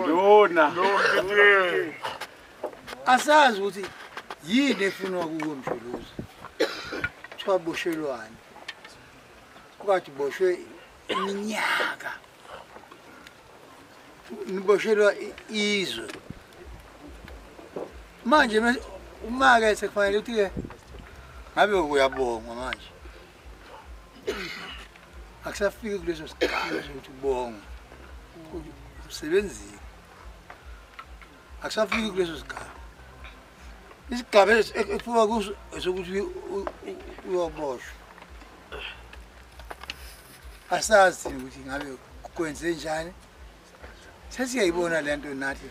Yona. Asazi ukuthi yini efunwa kuwo Mshuluzi. Kuthiwa boshelwane. Kukathi boshwe iminyaka. Niboshelwa izwe. Manje uma-ke sekufanele ukuthi-ke ngabe uyabonga manje. Akusafiki kuleso sikhathi sokuthi ubonge. Usebenzile. Akusafiki kuleso sikhathi. Isigaba ekufika kuso sokuthi uyoboshwa. Asazi ukuthi ngabe kwenze njani. Sesiyayibona lento nathi.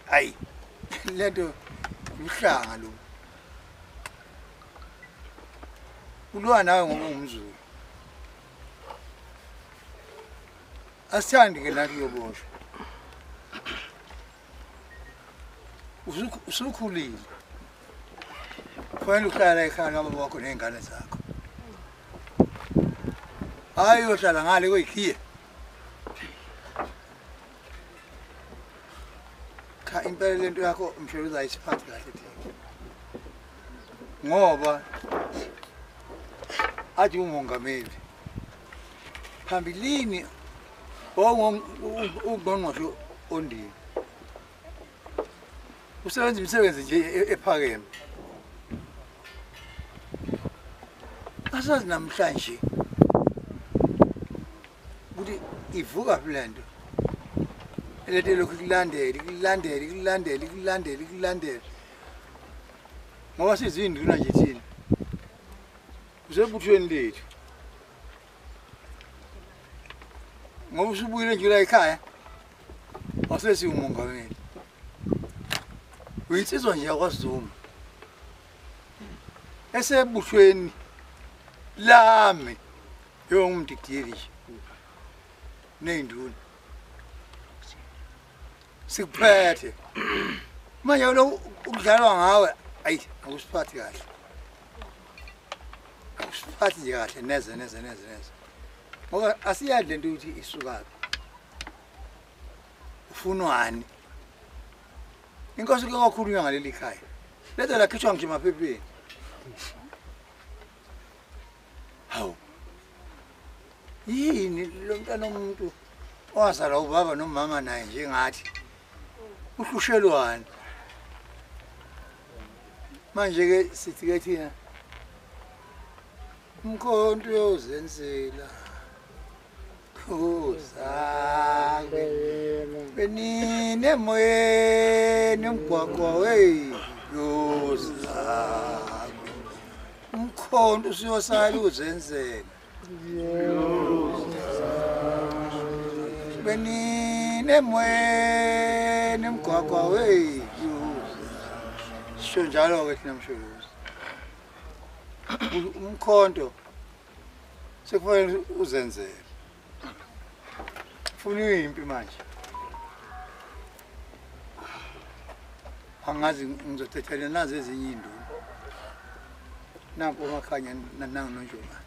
Hayi. Lento uhlanga lo. Ulwa nawe ngoba umZulu. Asithandi ke nathi yoboshwa. Usukhulile. Kufanele uhlala ekhaya nababa wakho nezingane zakho. Hayi uyohlala ngale kwekhiye. Cha impela lento yakho Mshuluzi ayisiphathi kahle thina. Ngoba athi umongameli phambilini ungqongqoshe ondini. Usebenza imisebenzi nje ephakeme. Asazi namhlanje ukuthi ivuka lento. Elete lokhu kulandela. Ngoba sizinduna nje thina. Usebuthweni lethu. Ngoba usubuyile nje la ekhaya. Wasesi umongameli. Uyinsizwa nje yakwaZuma. Esebuthweni lami yongumdidiyeli nenduna. Sikuphethe. Manje lo ukudlalwa ngawe ayi akusiphathi kahle. Akusiphathi nje kahle neze. Ngoba asiyadle lento ukuthi isukaphi. Ufunwani. Inkosi ke kakhulunywa ngaleli khaya. Lethe lakhishwa nje emaphepheni. Hawu. Yini lo mntana umuntu owazala ubaba nomama naye njengathi. Uhlushelwane. Manje ke sithi ke thina umkhonto uyozenzela. Khuzake benine moyeni umgwaqwa yozake. Umkhonto usiyosala uzenzela. Benine moyeni umgwaqwa sho njalo ke thina Mshuluzi. Umkhonto sekufanele uzenzele. Ufuna impi manje. Angazi ngizothethelana nazo ezinye induna. Nampo makhanya nangu nonjoma.